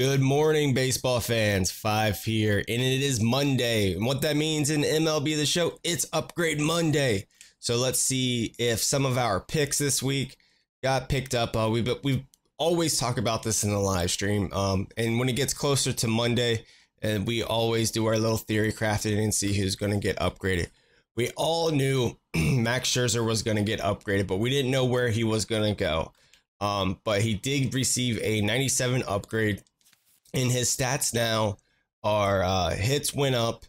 Good morning, baseball fans. Five here, and it is Monday. And what that means in MLB The Show, it's Upgrade Monday. So let's see if some of our picks this week got picked up. We've always talk about this in the live stream. And when it gets closer to Monday, and we always do our little theory crafting and see who's going to get upgraded. We all knew Max Scherzer was going to get upgraded, but we didn't know where he was going to go. But he did receive a 97 upgrade. And his stats now are hits went up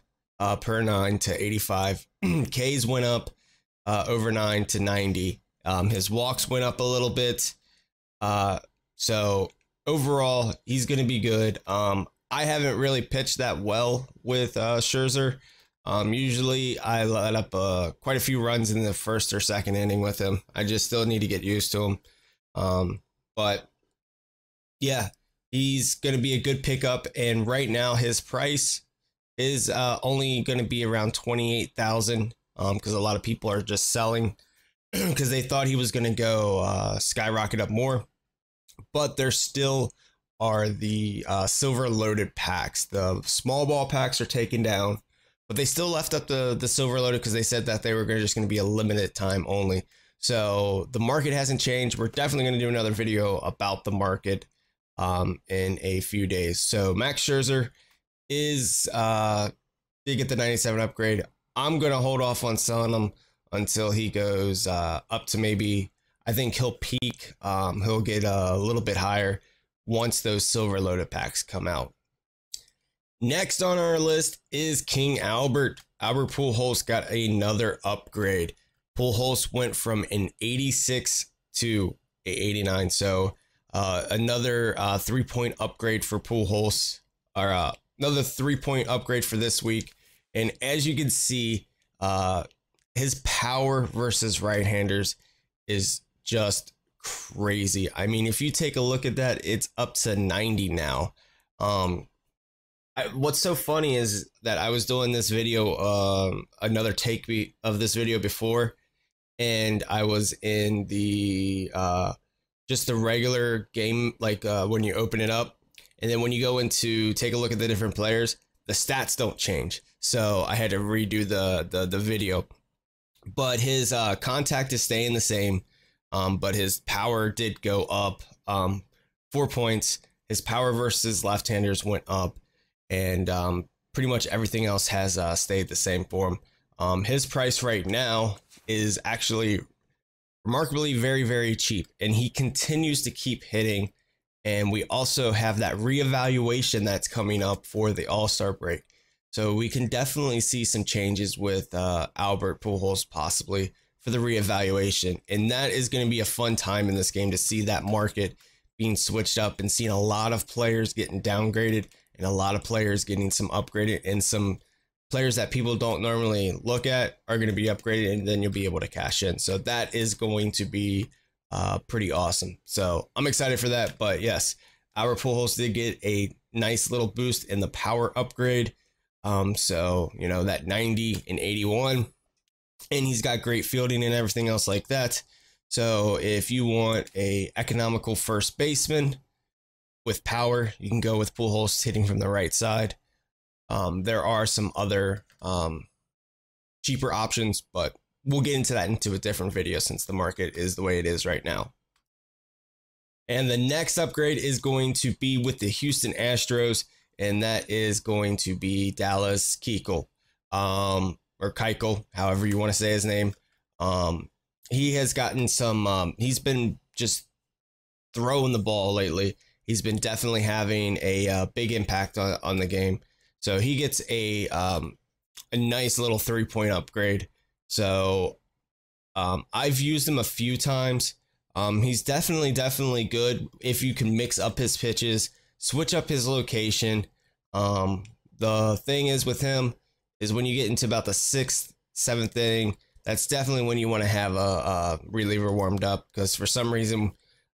per 9 to 85. Ks went up over 9 to 90. His walks went up a little bit. So overall, he's going to be good. I haven't really pitched that well with Scherzer. Usually I let up quite a few runs in the first or second inning with him. I just still need to get used to him. But yeah. He's going to be a good pickup, and right now his price is only going to be around $28,000 because a lot of people are just selling because they thought he was going to go skyrocket up more. But there still are the silver loaded packs. The small ball packs are taken down, but they still left up the silver loaded because they said that they were just going to be a limited time only. So the market hasn't changed. We're definitely going to do another video about the market in a few days. So Max Scherzer did get the 97 upgrade. I'm gonna hold off on selling him until he goes up to maybe, I think he'll peak. He'll get a little bit higher once those silver loaded packs come out. Next on our list is King Albert. Albert Pujols got another upgrade. Pujols went from an 86 to a 89. So another 3-point upgrade for Pujols, or another 3-point upgrade for this week. And as you can see, his power versus right-handers is just crazy. I mean, if you take a look at that, it's up to 90 now. What's so funny is that I was doing this video, another take of this video before, and I was in the just the regular game, like when you open it up, and then when you go into take a look at the different players, the stats don't change. So I had to redo the video, but his contact is staying the same, but his power did go up 4 points. His power versus left-handers went up, and pretty much everything else has stayed the same for him. His price right now is actually remarkably very, very cheap, and he continues to keep hitting. And we also have that reevaluation that's coming up for the All-Star break, so we can definitely see some changes with Albert Pujols possibly for the reevaluation, and that is going to be a fun time in this game to see that market being switched up and seeing a lot of players getting downgraded and a lot of players getting some upgraded, and some players that people don't normally look at are going to be upgraded, and then you'll be able to cash in. So that is going to be pretty awesome. So I'm excited for that. But yes, our Pujols did get a nice little boost in the power upgrade. So, you know, that 90 and 81, and he's got great fielding and everything else like that. So if you want a economical first baseman with power, you can go with Pujols hitting from the right side. There are some other cheaper options, but we'll get into that into a different video since the market is the way it is right now. And the next upgrade is going to be with the Houston Astros, and that is going to be Dallas Keuchel, or Keuchel, however you want to say his name. He has gotten some, he's been just throwing the ball lately. He's been definitely having a big impact on the game. So he gets a nice little 3-point upgrade. So I've used him a few times. He's definitely good if you can mix up his pitches, switch up his location. The thing is with him is when you get into about the 6th, 7th inning, that's definitely when you want to have a reliever warmed up, because for some reason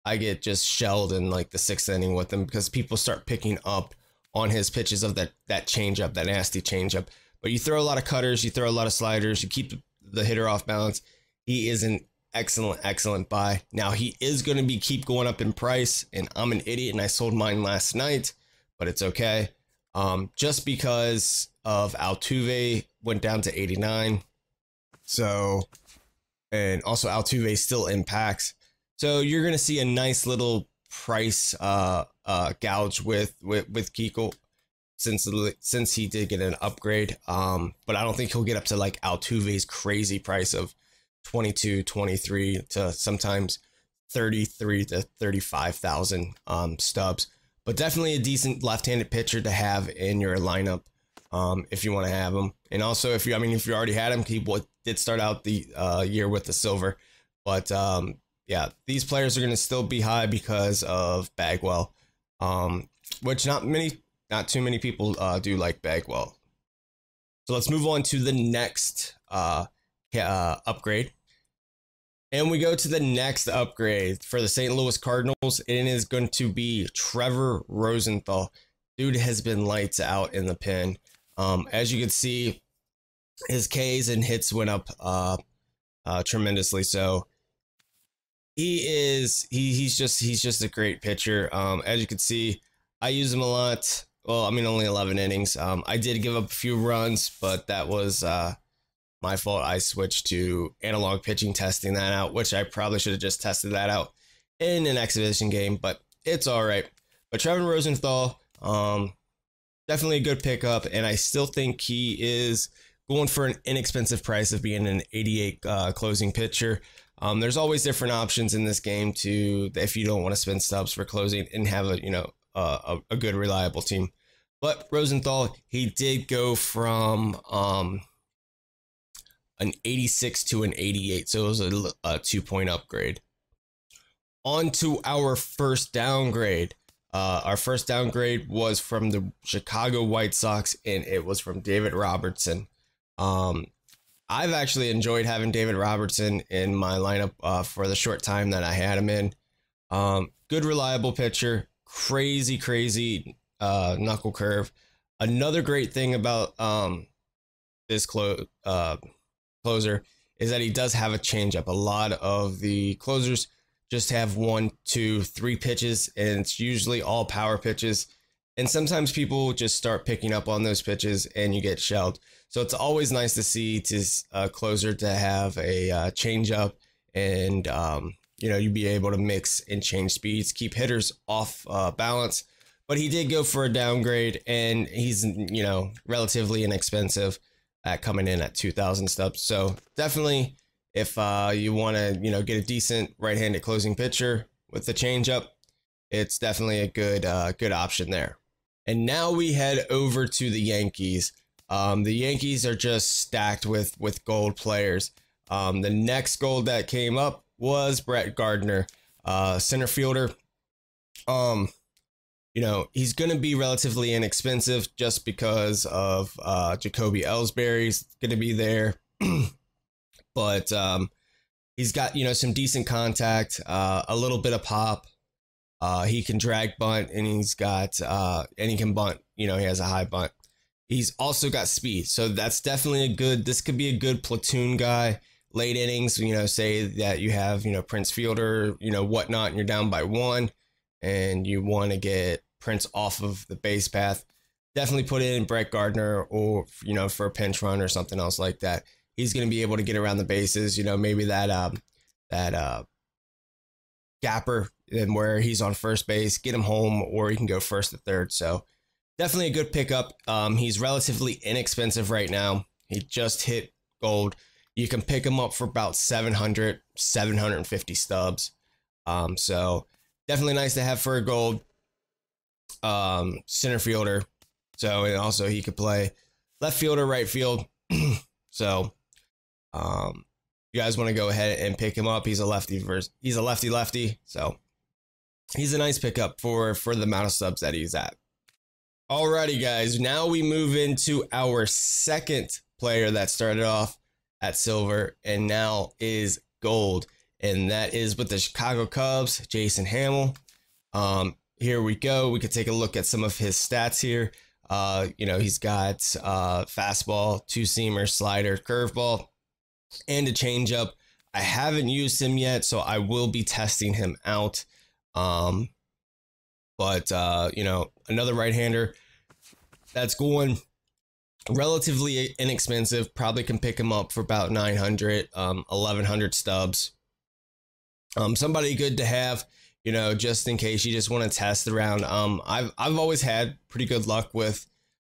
I get just shelled in like the 6th inning with him because people start picking up on his pitches of that changeup, that nasty changeup. But you throw a lot of cutters, you throw a lot of sliders, you keep the hitter off balance. He is an excellent buy. Now he is going to keep going up in price, and I'm an idiot and I sold mine last night. but it's okay. Just because of Altuve went down to 89. So, and also Altuve still impacts. So you're going to see a nice little price gouge with Keuchel since he did get an upgrade. But I don't think he'll get up to like Altuve's crazy price of 22, 23 to sometimes 33 to 35,000 stubs. But definitely a decent left-handed pitcher to have in your lineup if you want to have him. And also, if you already had him, he did start out the year with the silver. But yeah, these players are going to still be high because of Bagwell, which not too many people do like Bagwell. So let's move on to the next upgrade. And we go to the next upgrade for the St. Louis Cardinals. It is going to be Trevor Rosenthal. Dude has been lights out in the pen. As you can see, his Ks and hits went up tremendously. So he's just a great pitcher. As you can see, I use him a lot. Well, I mean, only 11 innings. I did give up a few runs, but that was my fault. I switched to analog pitching, testing that out, which I probably should have just tested that out in an exhibition game, but it's all right. But Trevor Rosenthal, definitely a good pickup, and I still think he is going for an inexpensive price of being an 88 closing pitcher. There's always different options in this game if you don't want to spend stubs for closing and have a good reliable team. But Rosenthal, he did go from an 86 to an 88, so it was a 2-point upgrade. On to our first downgrade. Our first downgrade was from the Chicago White Sox, and it was from David Robertson. I've actually enjoyed having David Robertson in my lineup for the short time that I had him in. Good, reliable pitcher, crazy knuckle curve. Another great thing about this closer is that he does have a changeup. A lot of the closers just have 1, 2, 3 pitches, and it's usually all power pitches. And sometimes people just start picking up on those pitches and you get shelled. So it's always nice to see a closer to have a changeup and, you'd be able to mix and change speeds, keep hitters off balance. But he did go for a downgrade, and he's, relatively inexpensive at coming in at 2,000 stubs. So definitely, if you want to, get a decent right-handed closing pitcher with the changeup, it's definitely a good option there. And now we head over to the Yankees. The Yankees are just stacked with gold players. The next gold that came up was Brett Gardner, center fielder. He's going to be relatively inexpensive just because of Jacoby Ellsbury's going to be there. But he's got, some decent contact, a little bit of pop. He can drag bunt, and he's got, and he can bunt, he has a high bunt. He's also got speed. So that's definitely this could be a good platoon guy. Late innings, say that you have, Prince Fielder, whatnot, and you're down by 1 and you want to get Prince off of the base path. Definitely put in Brett Gardner or, for a pinch run or something else like that. He's going to be able to get around the bases, maybe that gapper and where he's on first base, get him home, or he can go first to third. So definitely a good pickup. He's relatively inexpensive right now. He just hit gold. You can pick him up for about 750 stubs. So definitely nice to have for a gold center fielder. So, and also he could play left field or right field. So, you guys want to go ahead and pick him up. He's a lefty. So he's a nice pickup for the amount of subs that he's at. Alrighty, guys. Now we move into our second player that started off at silver and now is gold. And that is with the Chicago Cubs, Jason Hammel. Here we go. We could take a look at some of his stats here. He's got fastball, 2-seamer, slider, curveball, and a changeup. I haven't used him yet, so I will be testing him out. But another right-hander that's going relatively inexpensive. Probably can pick him up for about 900, 1100 stubs. Somebody good to have, you know, just in case you just want to test around. I've always had pretty good luck with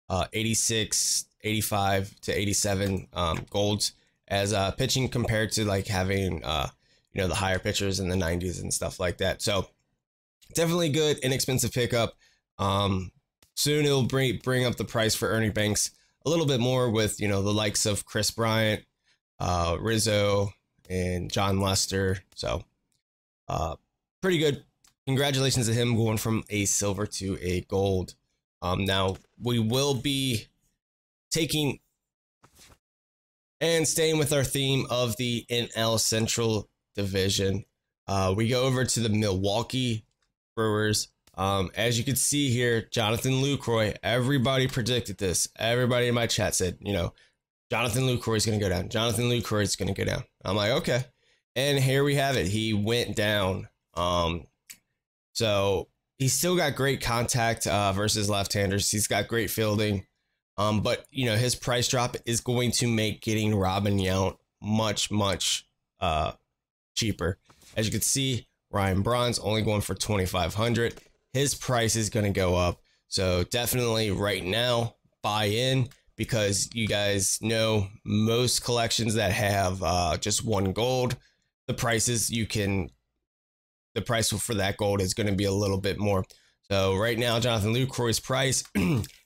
86, 85 to 87 golds as pitching compared to like having you know, the higher pitchers in the 90s and stuff like that. So definitely good, inexpensive pickup. Soon it'll bring up the price for Ernie Banks a little bit more with, you know, the likes of Chris Bryant, Rizzo, and John Lester. So pretty good. Congratulations to him going from a silver to a gold. Now we will be taking and staying with our theme of the NL Central Division. We go over to the Milwaukee Brewers. As you can see here, Jonathan Lucroy, everybody predicted this. Everybody in my chat said, you know, Jonathan Lucroy is going to go down. Jonathan Lucroy is going to go down. I'm like, okay. And here we have it. He went down. So he's still got great contact versus left-handers. He's got great fielding. But, you know, his price drop is going to make getting Robin Yount much, much cheaper. As you can see, Ryan Braun's only going for $2,500. His price is going to go up. So definitely right now, buy in, because you guys know most collections that have just one gold, the price for that gold is going to be a little bit more. So right now, Jonathan Lucroy's price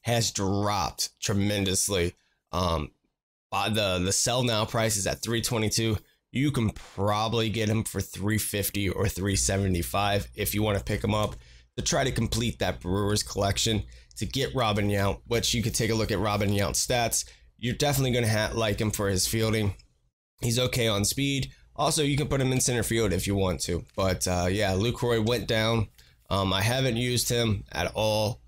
has dropped tremendously. The sell now price is at $322. You can probably get him for $350 or $375 if you want to pick him up to try to complete that Brewers collection to get Robin Yount, which you could take a look at Robin Yount's stats. You're definitely going to like him for his fielding. He's okay on speed. Also, you can put him in center field if you want to. But yeah, Lucroy went down. I haven't used him at all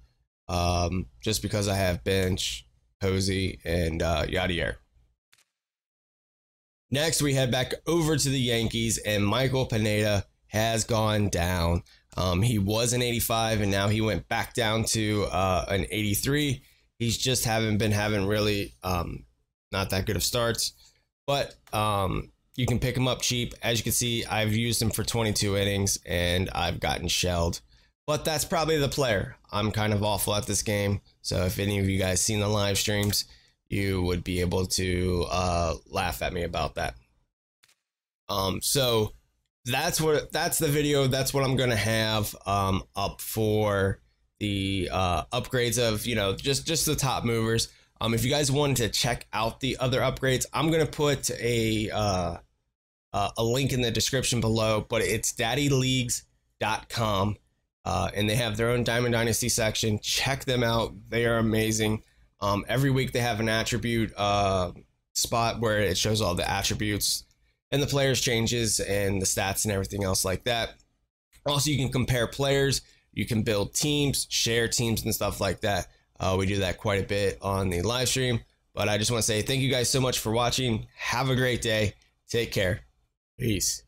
just because I have Bench, Posey, and Yadier. Next, we head back over to the Yankees, and Michael Pineda has gone down. He was an 85, and now he went back down to an 83. He's just been having really not that good of starts. But you can pick him up cheap. As you can see, I've used him for 22 innings, and I've gotten shelled. But that's probably the player. I'm kind of awful at this game. So if any of you guys seen the live streams, you would be able to laugh at me about that. So that's the video. That's what I'm gonna have up for the upgrades of, you know, just the top movers. If you guys wanted to check out the other upgrades, I'm gonna put a link in the description below, but it's daddyleagues.com. And they have their own Diamond Dynasty section. Check them out. They are amazing. Every week they have an attribute spot where it shows all the attributes and the players' changes and the stats and everything else like that. Also, you can compare players. You can build teams, share teams and stuff like that. We do that quite a bit on the live stream. But I just want to say thank you guys so much for watching. Have a great day. Take care. Peace.